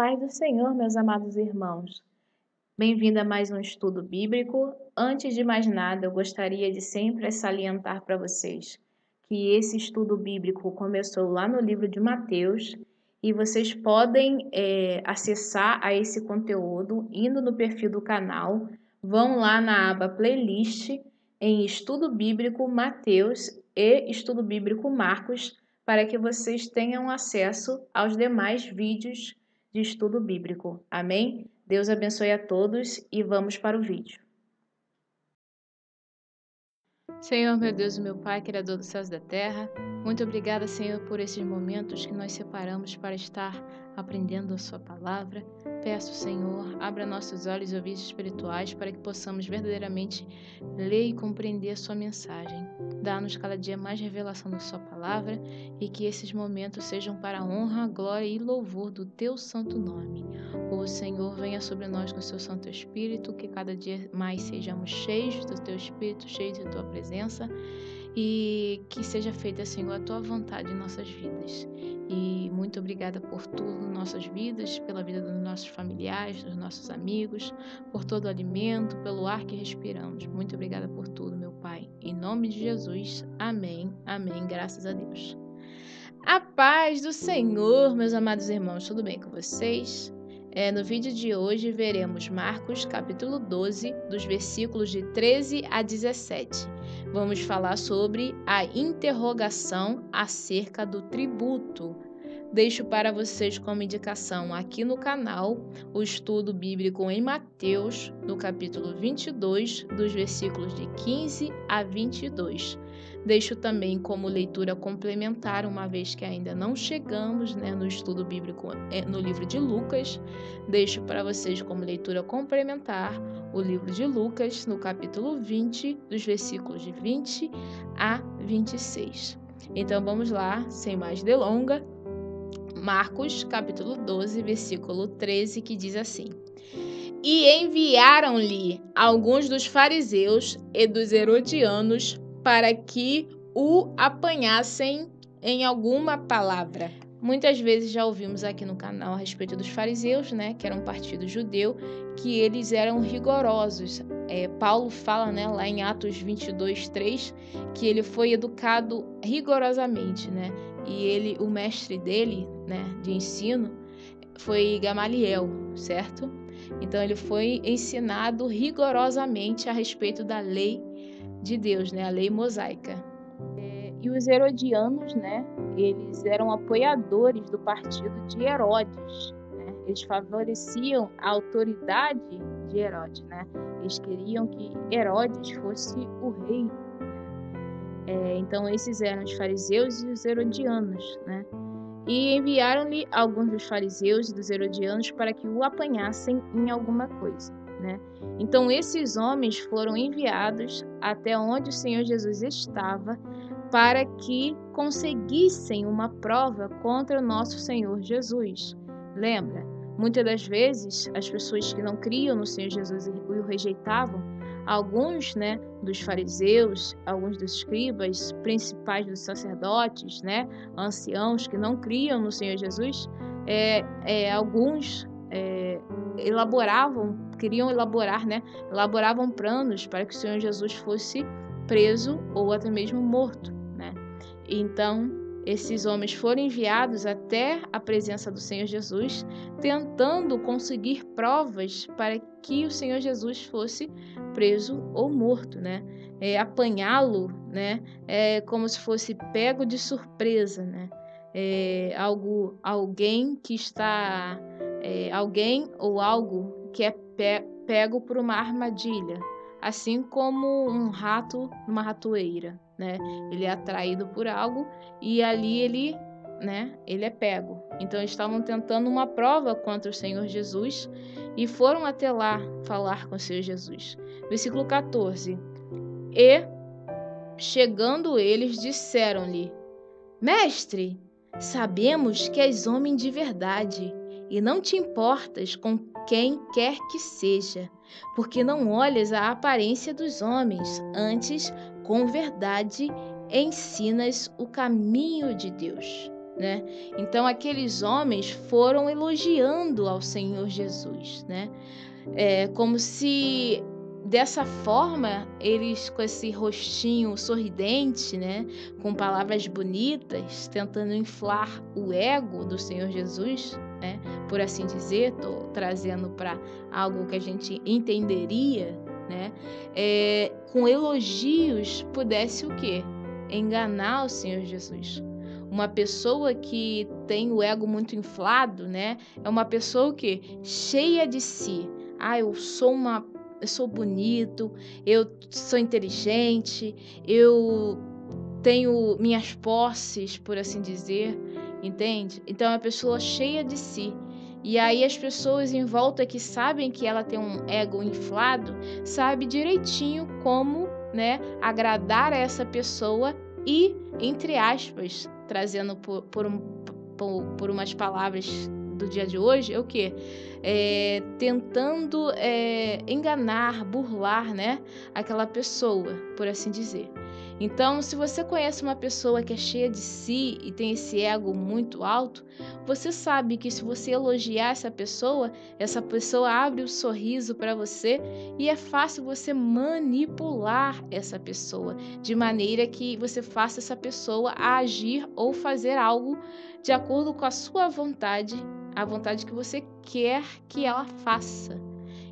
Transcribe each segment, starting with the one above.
paz do Senhor, meus amados irmãos. Bem-vindo a mais um estudo bíblico. Antes de mais nada, eu gostaria de sempre salientar para vocês que esse estudo bíblico começou lá no livro de Mateus e vocês podem acessar a esse conteúdo indo no perfil do canal, vão lá na aba playlist em Estudo Bíblico Mateus e Estudo Bíblico Marcos para que vocês tenham acesso aos demais vídeos de estudo bíblico. Amém? Deus abençoe a todos e vamos para o vídeo. Senhor, meu Deus e meu Pai, Criador dos céus e da terra, muito obrigada, Senhor, por esses momentos que nós separamos para estar aprendendo a Sua palavra. Peço, Senhor, abra nossos olhos e ouvidos espirituais para que possamos verdadeiramente ler e compreender a Sua mensagem. Dá-nos cada dia mais revelação da Sua palavra e que esses momentos sejam para a honra, glória e louvor do Teu santo nome. O Senhor venha sobre nós com o Seu Santo Espírito, que cada dia mais sejamos cheios do Teu Espírito, cheios da Tua presença e que seja feita, Senhor, a Tua vontade em nossas vidas. E muito obrigada por tudo em nossas vidas, pela vida dos nossos familiares, dos nossos amigos, por todo o alimento, pelo ar que respiramos. Muito obrigada por tudo, meu Pai. Em nome de Jesus, amém, amém, graças a Deus. A paz do Senhor, meus amados irmãos, tudo bem com vocês? No vídeo de hoje veremos Marcos capítulo 12, dos versículos de 13 a 17. Vamos falar sobre a interrogação acerca do tributo. Deixo para vocês como indicação aqui no canal o estudo bíblico em Mateus, no capítulo 22, dos versículos de 15 a 22. Deixo também como leitura complementar, uma vez que ainda não chegamos no estudo bíblico no livro de Lucas, deixo para vocês como leitura complementar o livro de Lucas, no capítulo 20, dos versículos de 20 a 26. Então vamos lá, sem mais delonga, Marcos, capítulo 12, versículo 13, que diz assim: E enviaram-lhe alguns dos fariseus e dos herodianos para que o apanhassem em alguma palavra. Muitas vezes já ouvimos aqui no canal a respeito dos fariseus, que era um partido judeu, que eles eram rigorosos. Paulo fala lá em Atos 22, 3, que ele foi educado rigorosamente, e o mestre dele, de ensino, foi Gamaliel, certo? Então ele foi ensinado rigorosamente a respeito da lei de Deus, a lei mosaica. E os herodianos, eles eram apoiadores do partido de Herodes, Eles favoreciam a autoridade de Herodes, Eles queriam que Herodes fosse o rei. Então esses eram os fariseus e os herodianos, E enviaram-lhe alguns dos fariseus e dos herodianos para que o apanhassem em alguma coisa, Então esses homens foram enviados até onde o Senhor Jesus estava para que conseguissem uma prova contra o nosso Senhor Jesus. Lembra? Muitas das vezes as pessoas que não criam no Senhor Jesus e o rejeitavam, alguns dos fariseus, alguns dos escribas, principais dos sacerdotes, anciãos que não criam no Senhor Jesus, alguns elaboravam planos para que o Senhor Jesus fosse preso ou até mesmo morto, Então, esses homens foram enviados até a presença do Senhor Jesus, tentando conseguir provas para que o Senhor Jesus fosse preso ou morto, Apanhá-lo, é como se fosse pego de surpresa, Alguém que está, alguém ou algo que é pego por uma armadilha, assim como um rato numa ratoeira, Ele é atraído por algo e ali ele é pego. Então eles estavam tentando uma prova contra o Senhor Jesus e foram até lá falar com o Senhor Jesus. Versículo 14. E, chegando eles, disseram-lhe: Mestre, sabemos que és homem de verdade e não te importas com quem quer que seja, porque não olhas a aparência dos homens, antes, com verdade, ensinas o caminho de Deus. né? Então aqueles homens foram elogiando ao Senhor Jesus, né? Como se dessa forma eles, com esse rostinho sorridente, né, com palavras bonitas, tentando inflar o ego do Senhor Jesus, né, por assim dizer, tô trazendo para algo que a gente entenderia, né, com elogios pudesse o quê? Enganar o Senhor Jesus. Uma pessoa que tem o ego muito inflado, né, é uma pessoa que cheia de si. Eu sou bonito, eu sou inteligente, eu tenho minhas posses, por assim dizer, entende? Então é uma pessoa cheia de si. E aí as pessoas em volta que sabem que ela tem um ego inflado, sabe direitinho como, né, agradar a essa pessoa e, entre aspas, trazendo por umas palavras do dia de hoje, é o quê? Tentando enganar, burlar, né, aquela pessoa, por assim dizer. Então, se você conhece uma pessoa que é cheia de si e tem esse ego muito alto, você sabe que se você elogiar essa pessoa abre o sorriso para você e é fácil você manipular essa pessoa, de maneira que você faça essa pessoa agir ou fazer algo de acordo com a sua vontade, a vontade que você quer que ela faça.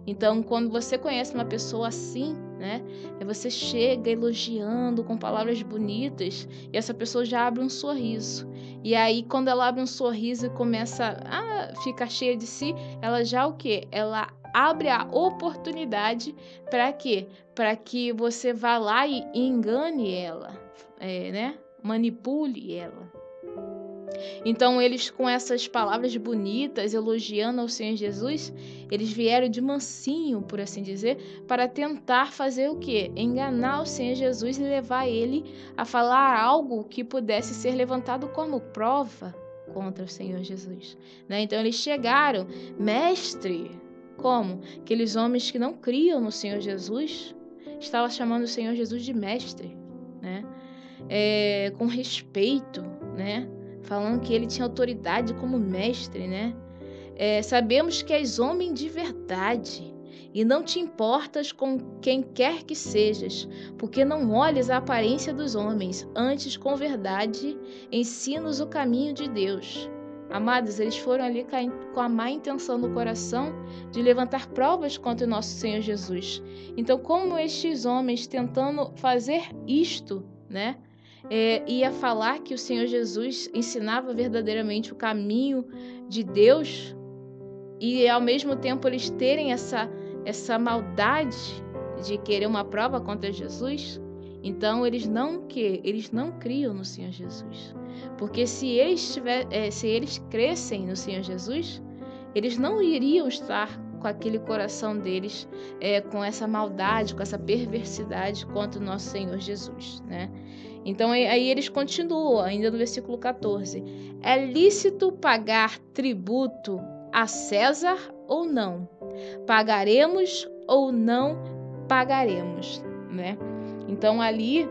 Então, quando você conhece uma pessoa assim, né, você chega elogiando com palavras bonitas e essa pessoa já abre um sorriso. E aí, quando ela abre um sorriso e começa a ficar cheia de si, ela já o quê? Ela abre a oportunidade para quê? Para que você vá lá e engane ela, né? Manipule ela. Então, eles com essas palavras bonitas, elogiando ao Senhor Jesus, eles vieram de mansinho, por assim dizer, para tentar fazer o quê? Enganar o Senhor Jesus e levar ele a falar algo que pudesse ser levantado como prova contra o Senhor Jesus, né? Então, eles chegaram, mestre, como? Aqueles homens que não criam no Senhor Jesus, estavam chamando o Senhor Jesus de mestre, né? Com respeito, né? Falando que ele tinha autoridade como mestre, né? Sabemos que és homem de verdade e não te importas com quem quer que sejas, porque não olhes a aparência dos homens, antes com verdade ensina-os o caminho de Deus. Amados, eles foram ali com a má intenção no coração de levantar provas contra o nosso Senhor Jesus. Então, como estes homens tentando fazer isto, né? Ia falar que o Senhor Jesus ensinava verdadeiramente o caminho de Deus e ao mesmo tempo eles terem essa maldade de querer uma prova contra Jesus, então eles não criam no Senhor Jesus, porque se eles crescem no Senhor Jesus, eles não iriam estar com aquele coração deles com essa maldade, com essa perversidade contra o nosso Senhor Jesus, né? Então aí eles continuam, ainda no versículo 14. É lícito pagar tributo a César ou não? Pagaremos ou não pagaremos, né? Então ali,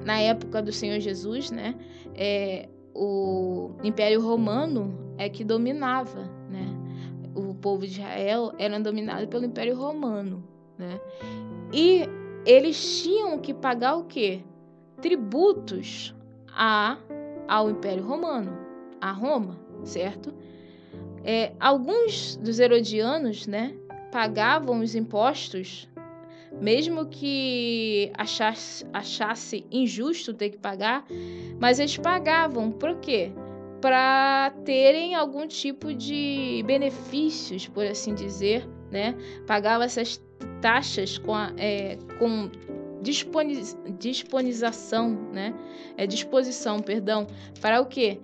na época do Senhor Jesus, né? O Império Romano é que dominava, né? O povo de Israel era dominado pelo Império Romano, né? E eles tinham que pagar o quê? Tributos ao Império Romano, a Roma, certo? Alguns dos herodianos, né, pagavam os impostos, mesmo que achasse injusto ter que pagar, mas eles pagavam, por quê? Para terem algum tipo de benefícios, por assim dizer, né? Pagava essas taxas com disposição, né? Disposição, perdão, para o quê?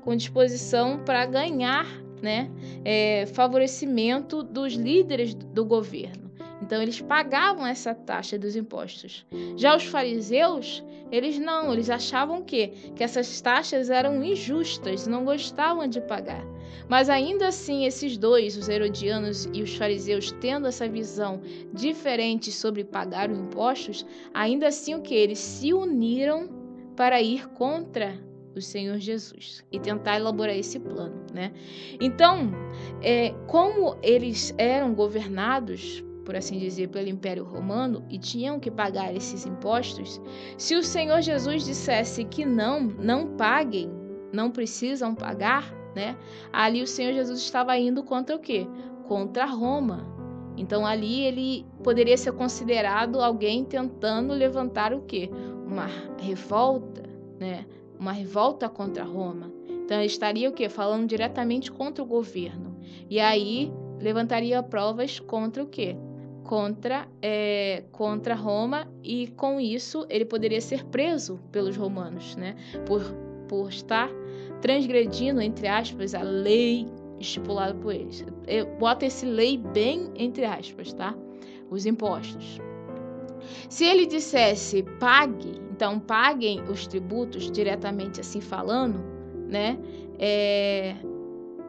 Com disposição para ganhar, né? Favorecimento dos líderes do governo. Então, eles pagavam essa taxa dos impostos. Já os fariseus, eles achavam que essas taxas eram injustas, não gostavam de pagar. Mas ainda assim, esses dois, os herodianos e os fariseus, tendo essa visão diferente sobre pagar os impostos, ainda assim eles se uniram para ir contra o Senhor Jesus e tentar elaborar esse plano, né? Então, como eles eram governados, por assim dizer, pelo Império Romano e tinham que pagar esses impostos, se o Senhor Jesus dissesse que não paguem, não precisam pagar, né? Ali o Senhor Jesus estava indo contra o quê? Contra Roma. Então ali ele poderia ser considerado alguém tentando levantar o quê? Uma revolta, né? Uma revolta contra Roma. Então ele estaria o quê? Falando diretamente contra o governo. E aí levantaria provas contra o quê? Contra Roma, e com isso ele poderia ser preso pelos romanos, né? Por estar transgredindo, entre aspas, a lei estipulada por eles. Eu boto esse lei bem entre aspas, tá? Os impostos. Se ele dissesse pague, então paguem os tributos, diretamente assim falando, né?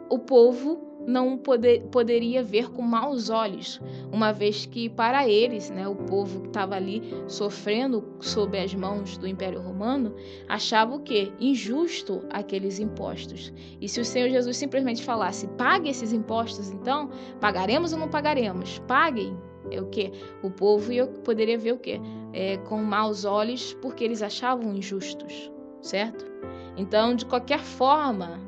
O povo não poderia ver com maus olhos, uma vez que para eles, né, o povo que estava ali sofrendo sob as mãos do Império Romano, achava o quê? Injusto aqueles impostos. E se o Senhor Jesus simplesmente falasse, pague esses impostos, então, pagaremos ou não pagaremos? Paguem. O quê? O povo poderia ver o quê? Com maus olhos, porque eles achavam injustos, certo? Então, de qualquer forma,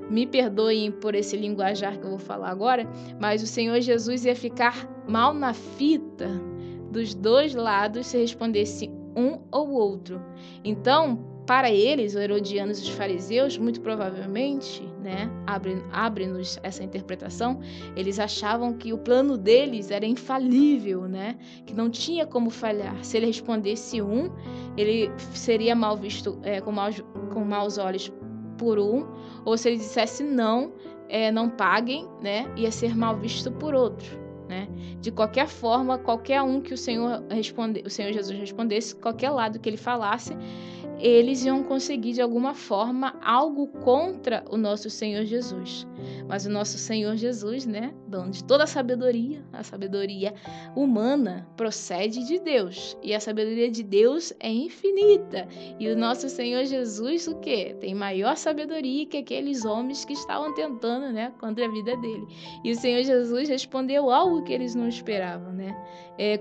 me perdoem por esse linguajar que eu vou falar agora, mas o Senhor Jesus ia ficar mal na fita dos dois lados se respondesse um ou outro. Então, para eles, os herodianos e os fariseus, muito provavelmente, né, abre-nos essa interpretação, eles achavam que o plano deles era infalível, né, que não tinha como falhar. Se ele respondesse um, ele seria mal visto, com maus olhos por um, ou se ele dissesse não paguem, né, ia ser mal visto por outro, né? De qualquer forma, qualquer um que o Senhor Jesus respondesse, qualquer lado que ele falasse, eles iam conseguir de alguma forma algo contra o nosso Senhor Jesus. Mas o nosso Senhor Jesus, né, dono de toda a sabedoria humana procede de Deus, e a sabedoria de Deus é infinita, e o nosso Senhor Jesus, o quê? Tem maior sabedoria que aqueles homens que estavam tentando, né, contra a vida dele. E o Senhor Jesus respondeu algo que eles não esperavam, né?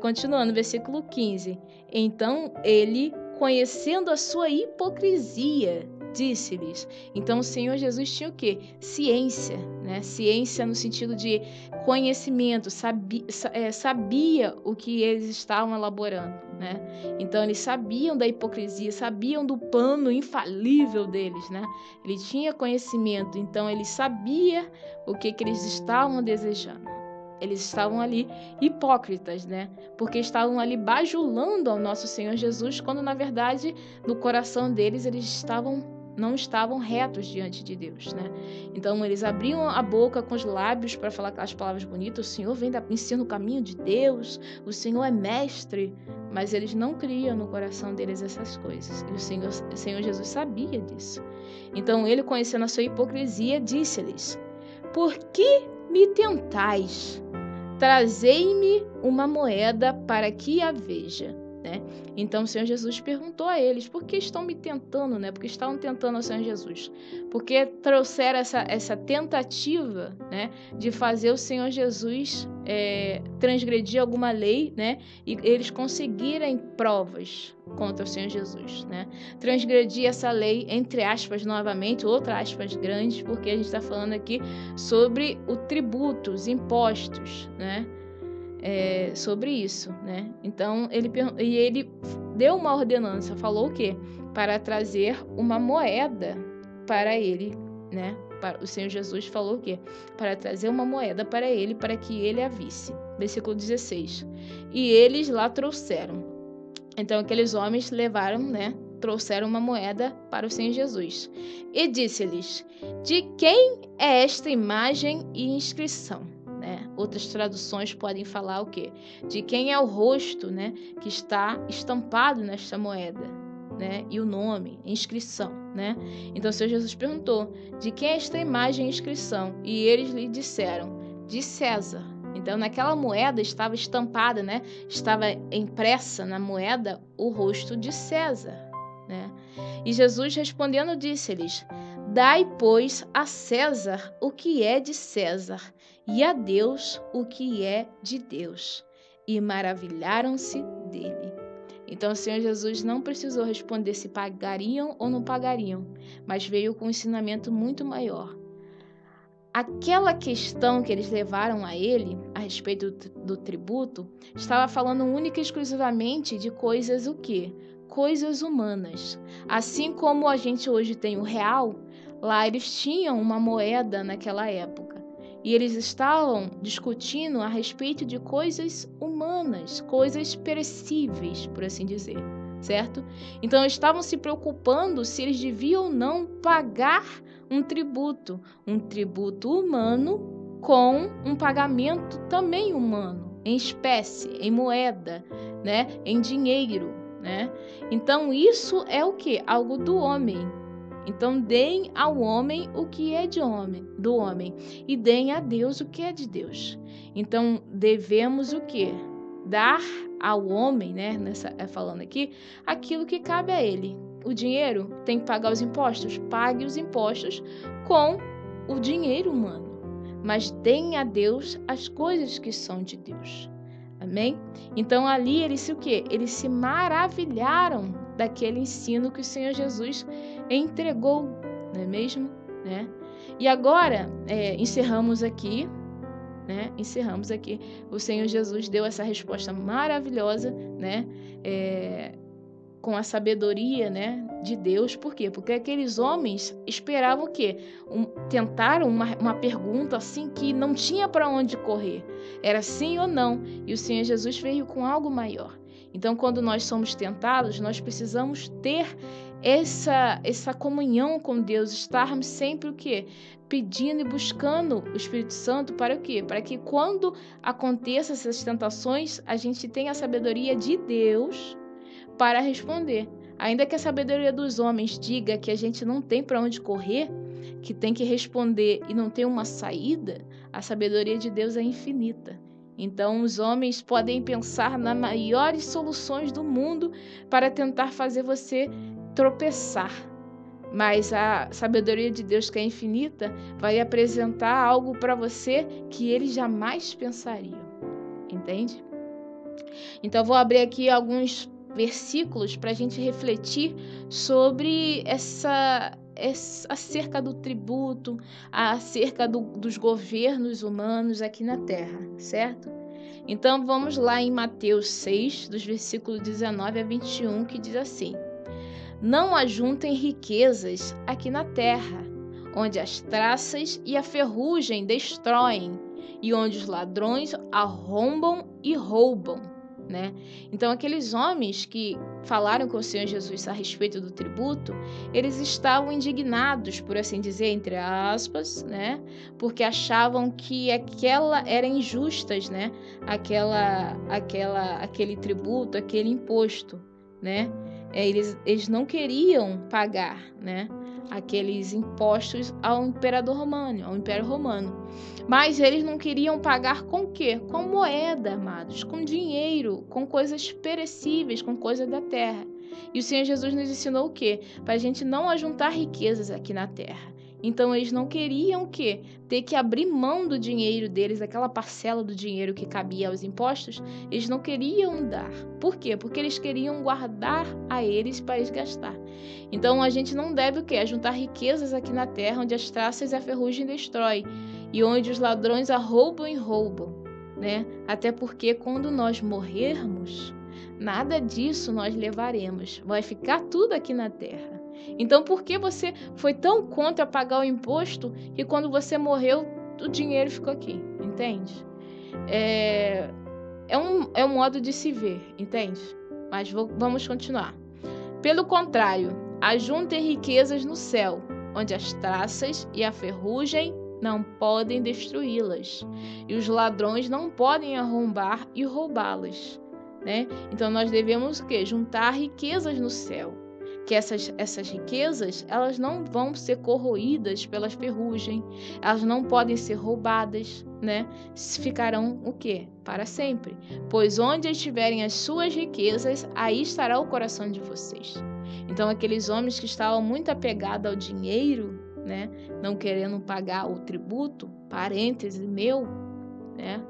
Continuando, versículo 15. Então ele, conhecendo a sua hipocrisia, disse-lhes. Então o Senhor Jesus tinha o quê? Ciência, né? Ciência no sentido de conhecimento, sabia o que eles estavam elaborando, né? Então eles sabiam da hipocrisia, sabiam do plano infalível deles, né? Ele tinha conhecimento, então ele sabia o que eles estavam desejando. Eles estavam ali hipócritas, né? Porque estavam ali bajulando ao nosso Senhor Jesus, quando na verdade no coração deles não estavam retos diante de Deus, né? Então eles abriam a boca com os lábios para falar aquelas palavras bonitas: o Senhor vem ensina o caminho de Deus, o Senhor é mestre, mas eles não criam no coração deles essas coisas. E o Senhor Jesus sabia disso. Então ele, conhecendo a sua hipocrisia, disse-lhes: por que me tentais? Trazei-me uma moeda para que a veja, né? Então o Senhor Jesus perguntou a eles: por que estão me tentando, né? Porque estavam tentando o Senhor Jesus, porque trouxeram essa tentativa, né, de fazer o Senhor Jesus transgredir alguma lei, né? E eles conseguirem provas contra o Senhor Jesus, né? Transgredir essa lei, entre aspas, novamente, outra aspas grande, porque a gente está falando aqui sobre o tributo, os impostos, né? Sobre isso, né? Então ele deu uma ordenança, falou o quê? Para trazer uma moeda para ele, né? O Senhor Jesus falou o quê? Para trazer uma moeda para ele, para que ele a visse. Versículo 16. E eles lá trouxeram. Então aqueles homens levaram, né? Trouxeram uma moeda para o Senhor Jesus. E disse-lhes: de quem é esta imagem e inscrição? Né? Outras traduções podem falar o quê? De quem é o rosto, né, que está estampado nesta moeda, né? E o nome, inscrição, né? Então o Senhor Jesus perguntou: de quem é esta imagem e inscrição? E eles lhe disseram: de César. Então naquela moeda estava estampada, né? Estava impressa na moeda o rosto de César, né? E Jesus respondendo disse-lhes: Dai, pois, a César o que é de César, e a Deus o que é de Deus. E maravilharam-se dele. Então o Senhor Jesus não precisou responder se pagariam ou não pagariam, mas veio com um ensinamento muito maior. Aquela questão que eles levaram a ele, a respeito do tributo, estava falando única e exclusivamente de coisas o quê? Coisas humanas. Assim como a gente hoje tem o real, lá eles tinham uma moeda naquela época. E eles estavam discutindo a respeito de coisas humanas, coisas perecíveis, por assim dizer, certo? Então estavam se preocupando se eles deviam ou não pagar um tributo humano com um pagamento também humano, em espécie, em moeda, né? Em dinheiro, né? Então isso é o quê? Algo do homem. Então deem ao homem o que é do homem, e deem a Deus o que é de Deus. Então devemos o quê? Dar ao homem, né? Falando aqui, aquilo que cabe a ele. O dinheiro tem que pagar os impostos? Pague os impostos com o dinheiro humano, mas deem a Deus as coisas que são de Deus. Amém? Então ali eles o quê? Eles se maravilharam daquele ensino que o Senhor Jesus entregou, não é mesmo? Né? E agora encerramos aqui. O Senhor Jesus deu essa resposta maravilhosa, né? Com a sabedoria, né, de Deus. Por quê? Porque aqueles homens esperavam o quê? Tentaram uma pergunta assim que não tinha para onde correr. Era sim ou não. E o Senhor Jesus veio com algo maior. Então, quando nós somos tentados, nós precisamos ter essa comunhão com Deus, estarmos sempre o quê? Pedindo e buscando o Espírito Santo para o quê? Para que quando aconteçam essas tentações, a gente tenha a sabedoria de Deus para responder. Ainda que a sabedoria dos homens diga que a gente não tem para onde correr, que tem que responder e não tem uma saída, a sabedoria de Deus é infinita. Então, os homens podem pensar nas maiores soluções do mundo para tentar fazer você tropeçar. Mas a sabedoria de Deus, que é infinita, vai apresentar algo para você que eles jamais pensariam. Entende? Então, vou abrir aqui alguns versículos para a gente refletir sobre acerca do tributo, acerca dos governos humanos aqui na Terra, certo? Então vamos lá em Mateus 6, dos versículos 19 a 21, que diz assim: Não ajuntem riquezas aqui na terra, onde as traças e a ferrugem destroem, e onde os ladrões arrombam e roubam. Né? Então aqueles homens que falaram com o Senhor Jesus a respeito do tributo, eles estavam indignados, por assim dizer, entre aspas, né? Porque achavam que aquela era injustas, né? Aquele tributo, aquele imposto, né? Eles não queriam pagar, né? Aqueles impostos ao imperador romano, ao Império Romano. Mas eles não queriam pagar com o quê? Com moeda, amados, com dinheiro, com coisas perecíveis, com coisas da terra. E o Senhor Jesus nos ensinou o quê? Para a gente não ajuntar riquezas aqui na terra. Então eles não queriam o quê? Ter que abrir mão do dinheiro deles, aquela parcela do dinheiro que cabia aos impostos, eles não queriam dar. Por quê? Porque eles queriam guardar a eles para eles gastar. Então a gente não deve o quê? Ajuntar riquezas aqui na terra, onde as traças e a ferrugem destrói, e onde os ladrões arrombam e roubam, né? Até porque quando nós morrermos, nada disso nós levaremos. Vai ficar tudo aqui na terra. Então, por que você foi tão contra pagar o imposto que quando você morreu, o dinheiro ficou aqui? Entende? É um modo de se ver, entende? Mas vamos continuar. Pelo contrário, ajuntem riquezas no céu, onde as traças e a ferrugem não podem destruí-las, e os ladrões não podem arrombar e roubá-las, né? Então nós devemos o quê? Juntar riquezas no céu, que essas riquezas, elas não vão ser corroídas pelas ferrugem, elas não podem ser roubadas, né? Ficarão o quê? Para sempre. Pois onde estiverem as suas riquezas, aí estará o coração de vocês. Então, aqueles homens que estavam muito apegados ao dinheiro, né, não querendo pagar o tributo, parêntese meu, né,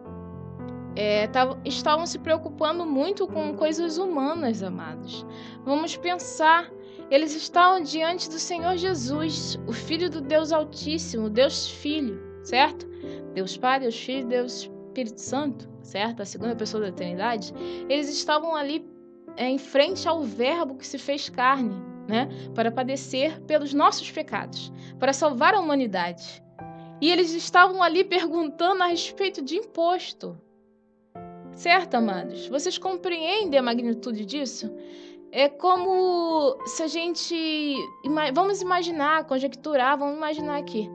estavam se preocupando muito com coisas humanas, amados. Vamos pensar, eles estavam diante do Senhor Jesus, o Filho do Deus Altíssimo, Deus Filho, certo? Deus Pai, Deus Filho, Deus Espírito Santo, certo? A segunda pessoa da Trindade. Eles estavam ali em frente ao Verbo que se fez carne, né? Para padecer pelos nossos pecados, para salvar a humanidade. E eles estavam ali perguntando a respeito de imposto. Certo, amados? Vocês compreendem a magnitude disso? É como se a gente... Vamos imaginar, conjecturar, vamos imaginar aqui.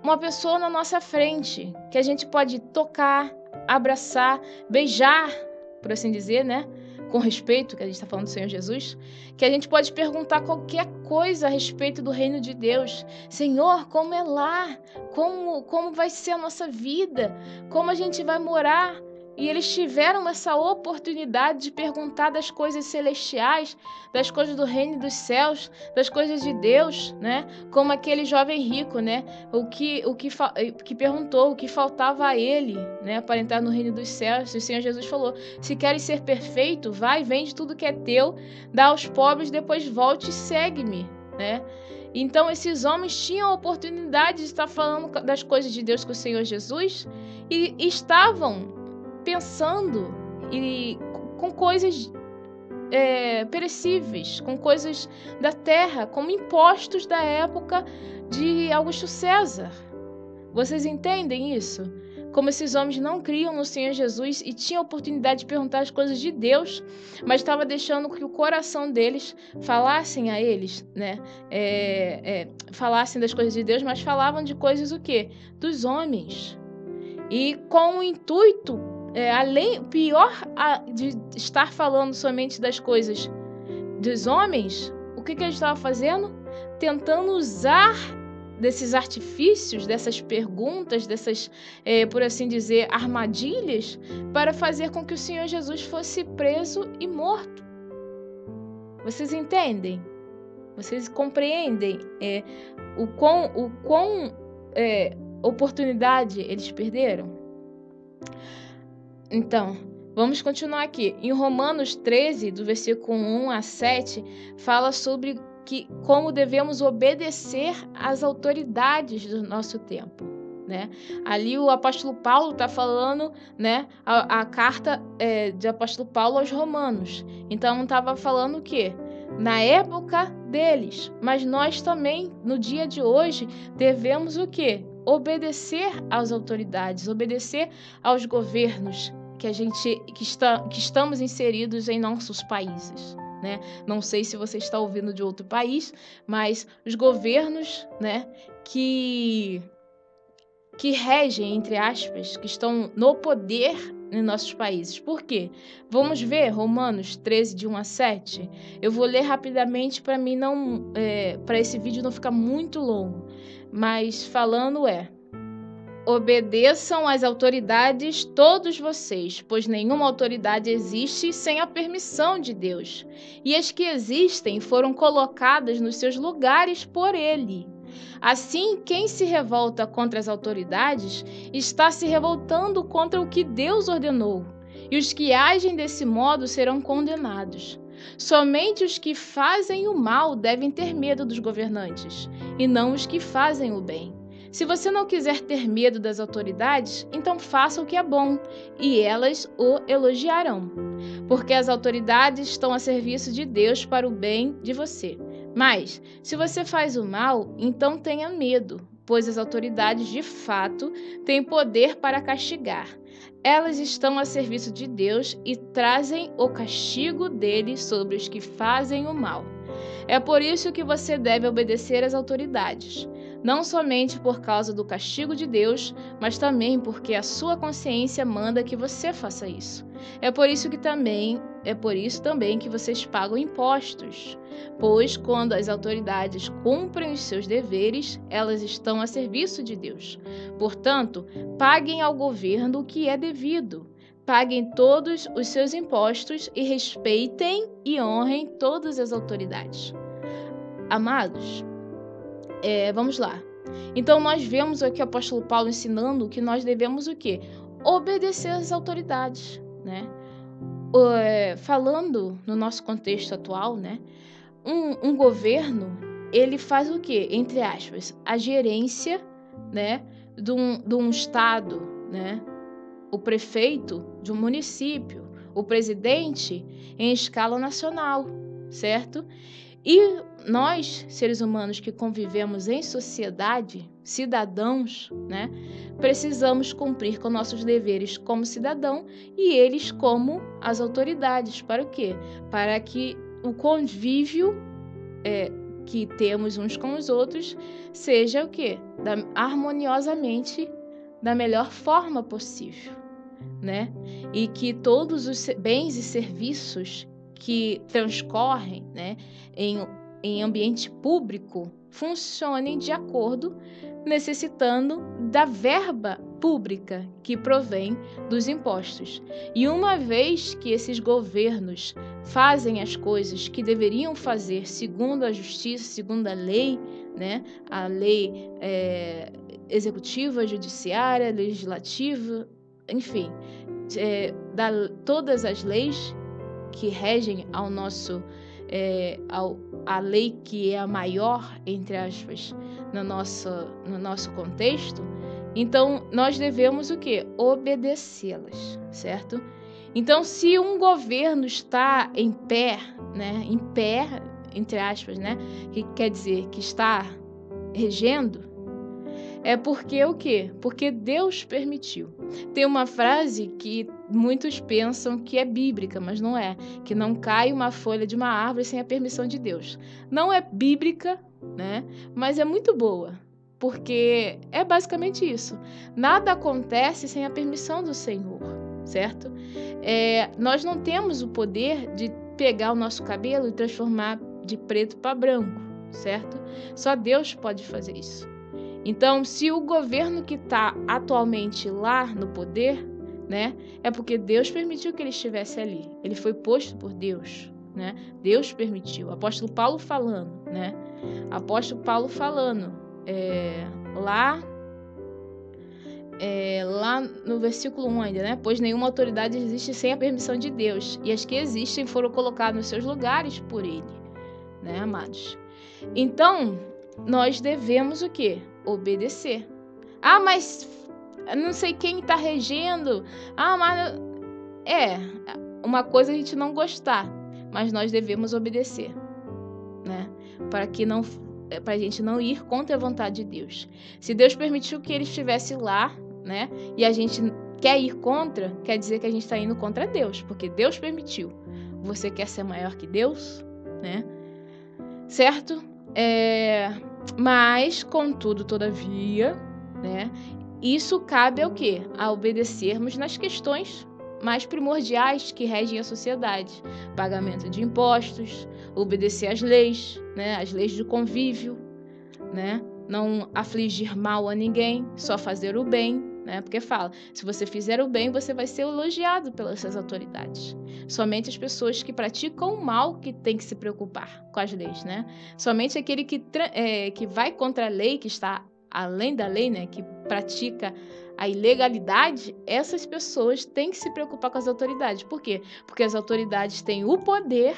Uma pessoa na nossa frente, que a gente pode tocar, abraçar, beijar, por assim dizer, né? Com respeito, que a gente está falando do Senhor Jesus, que a gente pode perguntar qualquer coisa a respeito do reino de Deus. Senhor, como é lá? Como vai ser a nossa vida? Como a gente vai morar? E eles tiveram essa oportunidade de perguntar das coisas celestiais, das coisas do reino dos céus, das coisas de Deus, né? Como aquele jovem rico, né? Que perguntou o que faltava a ele, né? Para entrar no reino dos céus. E o Senhor Jesus falou: se queres ser perfeito, vai, vende tudo que é teu, dá aos pobres, depois volte e segue-me, né? Então, esses homens tinham a oportunidade de estar falando das coisas de Deus com o Senhor Jesus e estavam pensando com coisas perecíveis, com coisas da terra, como impostos da época de Augusto César. Vocês entendem isso? Como esses homens não criam no Senhor Jesus e tinham a oportunidade de perguntar as coisas de Deus, mas estava deixando que o coração deles falassem a eles, né? Falassem das coisas de Deus, mas falavam de coisas o quê? Dos homens. E com o intuito pior de estar falando somente das coisas dos homens, o que eles estavam fazendo? Tentando usar desses artifícios, dessas perguntas, dessas, por assim dizer, armadilhas, para fazer com que o Senhor Jesus fosse preso e morto. Vocês entendem? Vocês compreendem o quão oportunidade eles perderam? Então, vamos continuar aqui. Em Romanos 13, do versículo 1 a 7, fala sobre como devemos obedecer às autoridades do nosso tempo, né? Ali o apóstolo Paulo está falando, né, a carta de apóstolo Paulo aos Romanos. Então, estava falando o quê? Na época deles. Mas nós também, no dia de hoje, devemos o quê? Obedecer às autoridades, obedecer aos governos que estamos inseridos em nossos países, né? Não sei se você está ouvindo de outro país, mas os governos, né, que regem, entre aspas, que estão no poder em nossos países. Por quê? Vamos ver Romanos 13, de 1 a 7. Eu vou ler rapidamente para esse vídeo não ficar muito longo, mas falando obedeçam às autoridades todos vocês, pois nenhuma autoridade existe sem a permissão de Deus. E as que existem foram colocadas nos seus lugares por Ele. Assim, quem se revolta contra as autoridades está se revoltando contra o que Deus ordenou, e os que agem desse modo serão condenados. Somente os que fazem o mal devem ter medo dos governantes, e não os que fazem o bem. Se você não quiser ter medo das autoridades, então faça o que é bom, e elas o elogiarão, porque as autoridades estão a serviço de Deus para o bem de você. Mas, se você faz o mal, então tenha medo, pois as autoridades de fato têm poder para castigar. Elas estão a serviço de Deus e trazem o castigo dele sobre os que fazem o mal. É por isso que você deve obedecer às autoridades. Não somente por causa do castigo de Deus, mas também porque a sua consciência manda que você faça isso. É por isso também que vocês pagam impostos, pois quando as autoridades cumprem os seus deveres, elas estão a serviço de Deus. Portanto, paguem ao governo o que é devido. paguem todos os seus impostos e respeitem e honrem todas as autoridades. Amados, vamos lá. Então, nós vemos aqui o apóstolo Paulo ensinando que nós devemos o quê? Obedecer às autoridades, né? Falando no nosso contexto atual, né? Um governo, ele faz o quê? Entre aspas, a gerência, né? De um estado, né? O prefeito de um município, o presidente em escala nacional, certo? E nós, seres humanos que convivemos em sociedade, cidadãos, né, precisamos cumprir com nossos deveres como cidadão e eles como as autoridades. Para o quê? Para que o convívio que temos uns com os outros seja o quê? Harmoniosamente, da melhor forma possível, né? E que todos os bens e serviços que transcorrem, né, em ambiente público funcionem de acordo, necessitando da verba pública que provém dos impostos. E uma vez que esses governos fazem as coisas que deveriam fazer segundo a justiça, segundo a lei, né, a lei executiva, judiciária, legislativa, enfim, todas as leis que regem ao nosso a lei que é a maior, entre aspas, no nosso contexto, então nós devemos o quê? Obedecê-las, certo? Então, se um governo está em pé, né, entre aspas, né, que quer dizer que está regendo, é porque o quê? Porque Deus permitiu. Tem uma frase que muitos pensam que é bíblica, mas não é. Que não cai uma folha de uma árvore sem a permissão de Deus. Não é bíblica, né? Mas é muito boa. Porque é basicamente isso. Nada acontece sem a permissão do Senhor, certo? Nós não temos o poder de pegar o nosso cabelo e transformar de preto para branco, certo? Só Deus pode fazer isso. Então, se o governo que está atualmente lá no poder, né, é porque Deus permitiu que ele estivesse ali. Ele foi posto por Deus, né? Deus permitiu. Apóstolo Paulo falando, né? Apóstolo Paulo falando lá no versículo 1 ainda, né? Pois nenhuma autoridade existe sem a permissão de Deus, e as que existem foram colocadas nos seus lugares por ele, né, amados? Então, nós devemos o quê? Obedecer. Ah, mas não sei quem está regendo. Ah, mas uma coisa a gente não gostar, mas nós devemos obedecer, né? Para a gente não ir contra a vontade de Deus. Se Deus permitiu que ele estivesse lá, né? E a gente quer ir contra, quer dizer que a gente está indo contra Deus, porque Deus permitiu. Você quer ser maior que Deus, né? Certo? Mas, contudo, todavia, né, isso cabe ao quê? A obedecermos nas questões mais primordiais que regem a sociedade. Pagamento de impostos, obedecer às leis, né, as leis de convívio, né, não afligir mal a ninguém, só fazer o bem, né, porque fala, se você fizer o bem, você vai ser elogiado pelas suas autoridades. Somente as pessoas que praticam o mal que tem que se preocupar com as leis, né? Somente aquele que vai contra a lei, que está além da lei, né? Que pratica a ilegalidade, essas pessoas têm que se preocupar com as autoridades. Por quê? Porque as autoridades têm o poder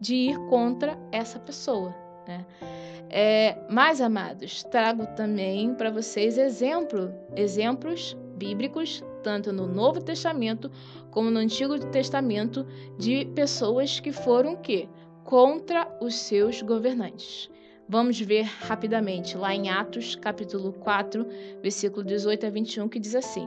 de ir contra essa pessoa, né? Mas, amados, trago também para vocês exemplos bíblicos, tanto no Novo Testamento como no Antigo Testamento, de pessoas que foram contra os seus governantes. Vamos ver rapidamente lá em Atos, capítulo 4, versículo 18 a 21, que diz assim: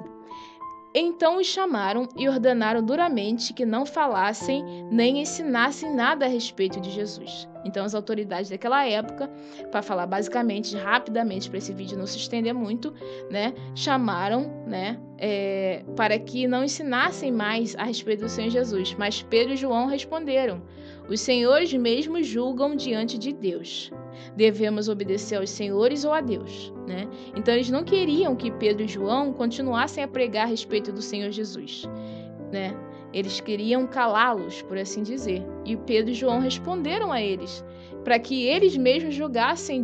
Então os chamaram e ordenaram duramente que não falassem nem ensinassem nada a respeito de Jesus. Então as autoridades daquela época, para falar basicamente, rapidamente, para esse vídeo não se estender muito, né, chamaram, né, para que não ensinassem mais a respeito do Senhor Jesus. Mas Pedro e João responderam: Os senhores mesmo julgam diante de Deus. Devemos obedecer aos senhores ou a Deus, né? Então eles não queriam que Pedro e João continuassem a pregar a respeito do Senhor Jesus. né? Eles queriam calá-los, por assim dizer. E Pedro e João responderam a eles, para que eles mesmos julgassem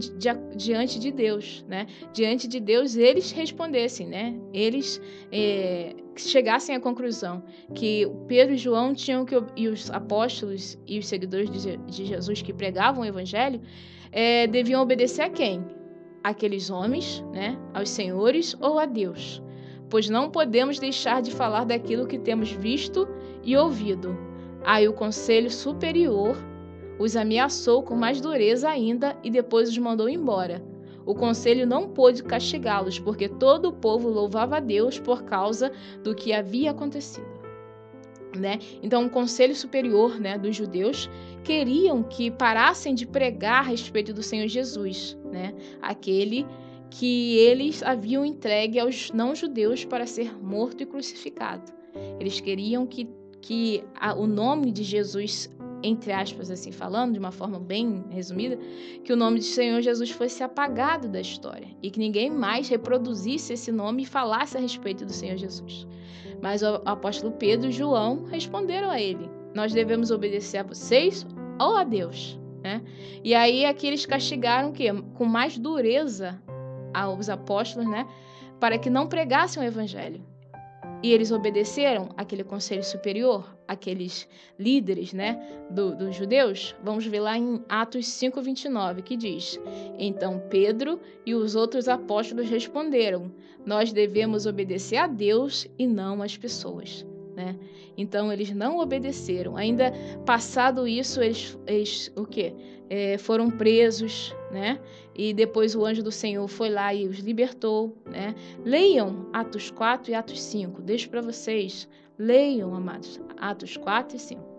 diante de Deus, né? Diante de Deus eles respondessem, né? Eles chegassem à conclusão que Pedro e João tinham que, e os apóstolos e os seguidores de Jesus que pregavam o evangelho, deviam obedecer a quem? Aqueles homens, né? Aos senhores ou a Deus? Pois não podemos deixar de falar daquilo que temos visto e ouvido. Aí o conselho superior os ameaçou com mais dureza ainda e depois os mandou embora. O conselho não pôde castigá-los, porque todo o povo louvava a Deus por causa do que havia acontecido. Né? Então, o conselho superior, né, dos judeus queriam que parassem de pregar a respeito do Senhor Jesus, né? Aquele que eles haviam entregue aos não-judeus para ser morto e crucificado. Eles queriam que o nome de Jesus, entre aspas, assim falando, de uma forma bem resumida, que o nome do Senhor Jesus fosse apagado da história e que ninguém mais reproduzisse esse nome e falasse a respeito do Senhor Jesus. Mas o apóstolo Pedro e João responderam a ele: nós devemos obedecer a vocês ou a Deus, né? E aí aqui eles castigaram o quê? Com mais dureza aos apóstolos, né? Para que não pregassem o evangelho. E eles obedeceram aquele conselho superior, aqueles líderes, né, dos judeus. Vamos ver lá em Atos 5:29, que diz: então Pedro e os outros apóstolos responderam: nós devemos obedecer a Deus e não às pessoas. Né? Então eles não obedeceram. Ainda passado isso, eles o quê? Foram presos, né? E depois o anjo do Senhor foi lá e os libertou, né? Leiam Atos 4 e Atos 5. Deixo para vocês. Leiam, amados, Atos 4 e 5.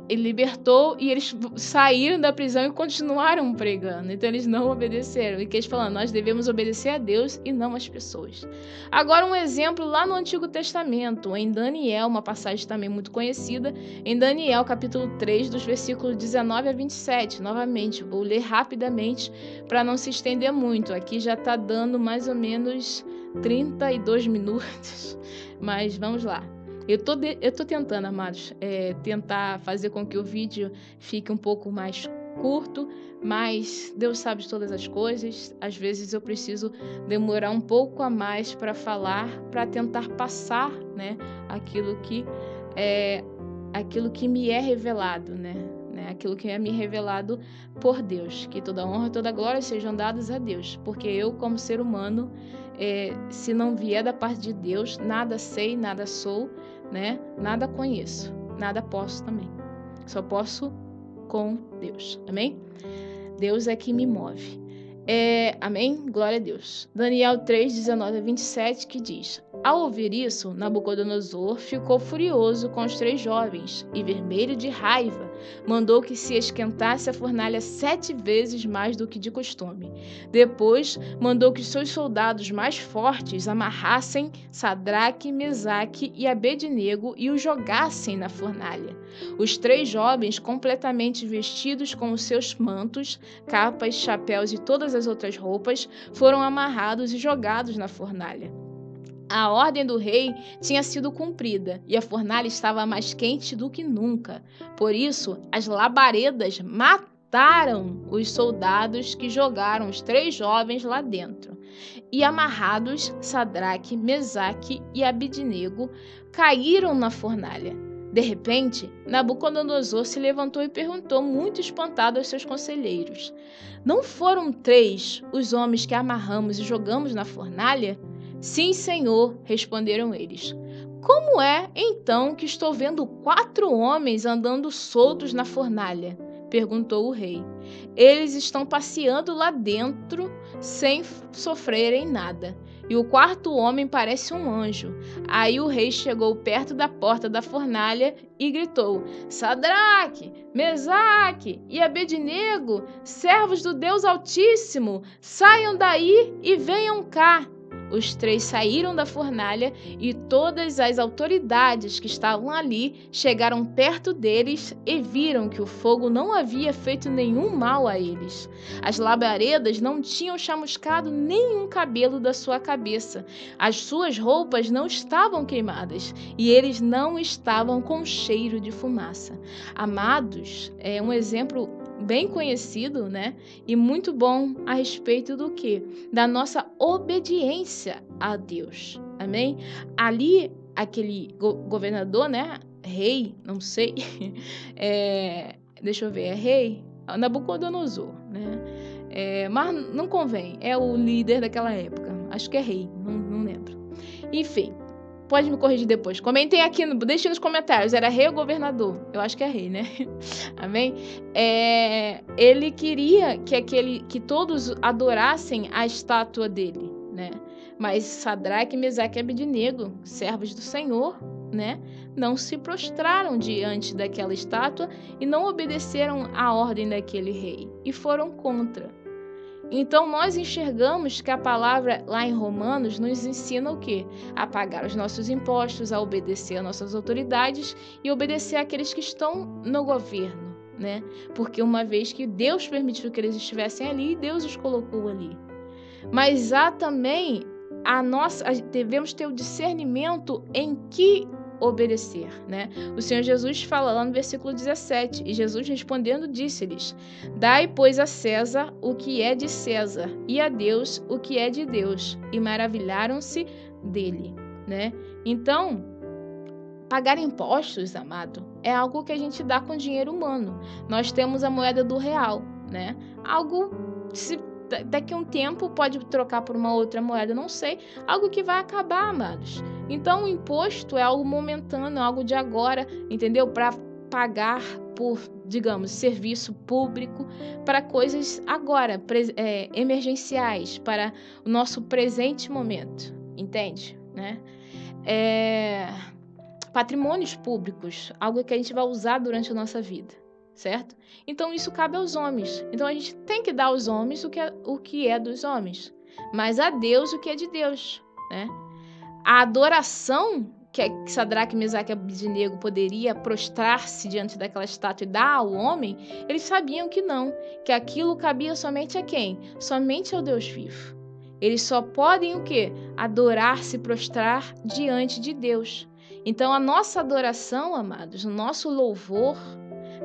Ele libertou e eles saíram da prisão e continuaram pregando. Então eles não obedeceram. E que eles falam, nós devemos obedecer a Deus e não às pessoas. Agora um exemplo lá no Antigo Testamento, em Daniel, uma passagem também muito conhecida, em Daniel capítulo 3, dos versículos 19 a 27. Novamente, vou ler rapidamente para não se estender muito. Aqui já está dando mais ou menos 32 minutos, mas vamos lá. Eu tô tentando, amados, tentar fazer com que o vídeo fique um pouco mais curto, mas Deus sabe de todas as coisas. Às vezes eu preciso demorar um pouco a mais para falar, para tentar passar, né, aquilo que me é revelado, né? Aquilo que é me revelado por Deus. Que toda honra e toda glória sejam dadas a Deus, porque eu, como ser humano, se não vier da parte de Deus, nada sei, nada sou, né? Nada conheço, nada posso também. Só posso com Deus, amém? Deus é que me move. Amém? Glória a Deus. Daniel 3, 19 a 27, que diz: ao ouvir isso, Nabucodonosor ficou furioso com os 3 jovens e, vermelho de raiva, mandou que se esquentasse a fornalha 7 vezes mais do que de costume. Depois, mandou que seus soldados mais fortes amarrassem Sadraque, Mesaque e Abednego e os jogassem na fornalha. Os 3 jovens, completamente vestidos com os seus mantos, capas, chapéus e todas as outras roupas, foram amarrados e jogados na fornalha. A ordem do rei tinha sido cumprida e a fornalha estava mais quente do que nunca. Por isso, as labaredas mataram os soldados que jogaram os 3 jovens lá dentro. E amarrados, Sadraque, Mesaque e Abednego caíram na fornalha. De repente, Nabucodonosor se levantou e perguntou, muito espantado, aos seus conselheiros: não foram 3 os homens que amarramos e jogamos na fornalha? Sim, Senhor, responderam eles. Como é, então, que estou vendo 4 homens andando soltos na fornalha? Perguntou o rei. Eles estão passeando lá dentro sem sofrerem nada. E o 4º homem parece um anjo. Aí o rei chegou perto da porta da fornalha e gritou: Sadraque, Mesaque e Abednego, servos do Deus Altíssimo, saiam daí e venham cá. Os 3 saíram da fornalha e todas as autoridades que estavam ali chegaram perto deles e viram que o fogo não havia feito nenhum mal a eles. As labaredas não tinham chamuscado nenhum cabelo da sua cabeça. As suas roupas não estavam queimadas e eles não estavam com cheiro de fumaça. Amados, é um exemplo bem conhecido, né? E muito bom a respeito do quê? Da nossa obediência a Deus. Amém? Ali, aquele governador, né? Rei, não sei. Deixa eu ver, é rei? Nabucodonosor, né? Mas não convém, é o líder daquela época. Acho que é rei, não lembro. Enfim. Pode me corrigir depois. Comentem aqui, deixem nos comentários. Era rei ou governador? Eu acho que é rei, né? Amém? Ele queria que todos adorassem a estátua dele, né? Mas Sadraque, Mesaque e Abednego, servos do Senhor, né? Não se prostraram diante daquela estátua e não obedeceram à ordem daquele rei. E foram contra. Então, nós enxergamos que a palavra lá em Romanos nos ensina o quê? A pagar os nossos impostos, a obedecer às nossas autoridades e obedecer àqueles que estão no governo, né? Porque uma vez que Deus permitiu que eles estivessem ali, Deus os colocou ali. Mas há também devemos ter o discernimento em que obedecer, né? O Senhor Jesus fala lá no versículo 17, e Jesus respondendo disse-lhes: Dai, pois, a César o que é de César, e a Deus o que é de Deus. E maravilharam-se dele, né? Então, pagar impostos, amado, é algo que a gente dá com dinheiro humano. Nós temos a moeda do real, né? Algo, se daqui a um tempo pode trocar por uma outra moeda, não sei, algo que vai acabar, amados. Então, o imposto é algo momentâneo, algo de agora, entendeu? Para pagar por, digamos, serviço público, para coisas agora, emergenciais, para o nosso presente momento, entende? Né? Patrimônios públicos, algo que a gente vai usar durante a nossa vida, certo? Então, isso cabe aos homens. Então, a gente tem que dar aos homens o que é dos homens, mas a Deus o que é de Deus, né? A adoração que Sadraque, Mesaque e Abednego poderia prostrar-se diante daquela estátua e dar ao homem, eles sabiam que não, que aquilo cabia somente a quem? Somente ao Deus vivo. Eles só podem o quê? Adorar, se prostrar diante de Deus. Então, a nossa adoração, amados, o nosso louvor,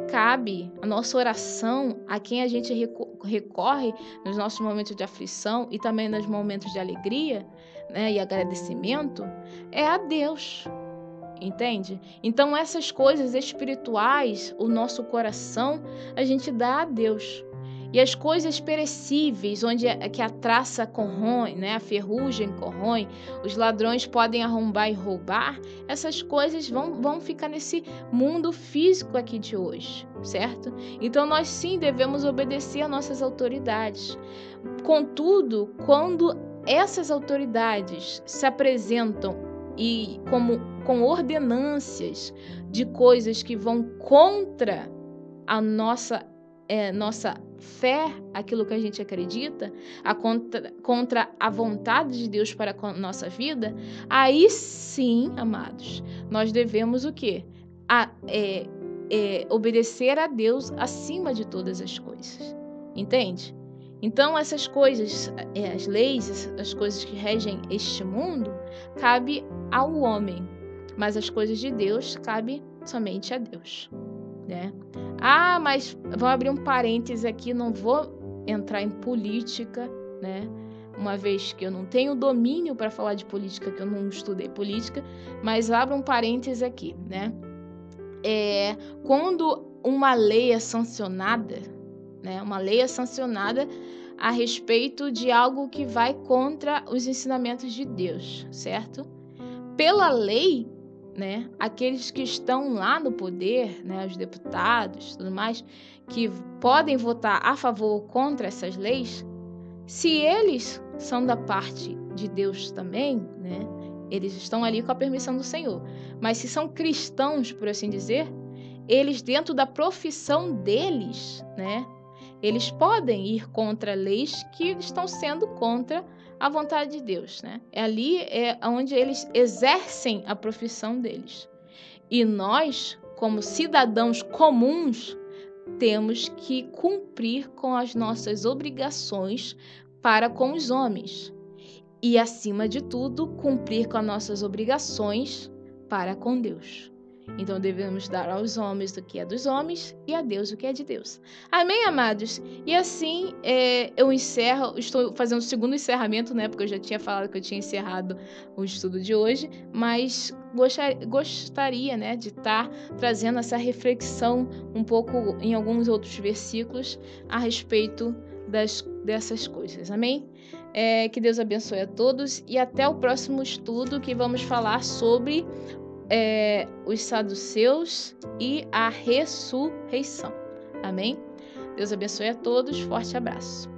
cabe a nossa oração a quem a gente recorre nos nossos momentos de aflição e também nos momentos de alegria, né, e agradecimento, é a Deus, entende? Então, essas coisas espirituais, o nosso coração, a gente dá a Deus. E as coisas perecíveis, onde que a traça corrói, né, a ferrugem corrói, os ladrões podem arrombar e roubar, essas coisas vão ficar nesse mundo físico aqui de hoje, certo? Então, nós sim devemos obedecer às nossas autoridades. Contudo, quando essas autoridades se apresentam e com ordenâncias de coisas que vão contra a nossa fé, aquilo que a gente acredita, contra a vontade de Deus para a nossa vida, aí sim, amados, nós devemos o quê? Obedecer a Deus acima de todas as coisas, entende? Então, essas coisas, as leis, as coisas que regem este mundo, cabe ao homem, mas as coisas de Deus cabe somente a Deus, né? Mas vou abrir um parêntese aqui, não vou entrar em política, né? Uma vez que eu não tenho domínio para falar de política, que eu não estudei política, mas abro um parêntese aqui, né? Quando uma lei é sancionada, né? Uma lei é sancionada a respeito de algo que vai contra os ensinamentos de Deus, certo? Pela lei, né, aqueles que estão lá no poder, né, os deputados, tudo mais, que podem votar a favor ou contra essas leis, se eles são da parte de Deus também, né, eles estão ali com a permissão do Senhor. Mas se são cristãos, por assim dizer, eles dentro da profissão deles, né, Eles podem ir contra leis que estão sendo contra a vontade de Deus, né? Ali é onde eles exercem a profissão deles. E nós, como cidadãos comuns, temos que cumprir com as nossas obrigações para com os homens. E, acima de tudo, cumprir com as nossas obrigações para com Deus. Então, devemos dar aos homens o que é dos homens e a Deus o que é de Deus. Amém, amados? E assim eu encerro, estou fazendo o segundo encerramento, né? Porque eu já tinha falado que eu tinha encerrado o estudo de hoje, mas gostaria, né, de estar trazendo essa reflexão um pouco em alguns outros versículos a respeito dessas coisas. Amém? Que Deus abençoe a todos e até o próximo estudo, que vamos falar sobre os saduceus e a ressurreição. Amém? Deus abençoe a todos. Forte abraço.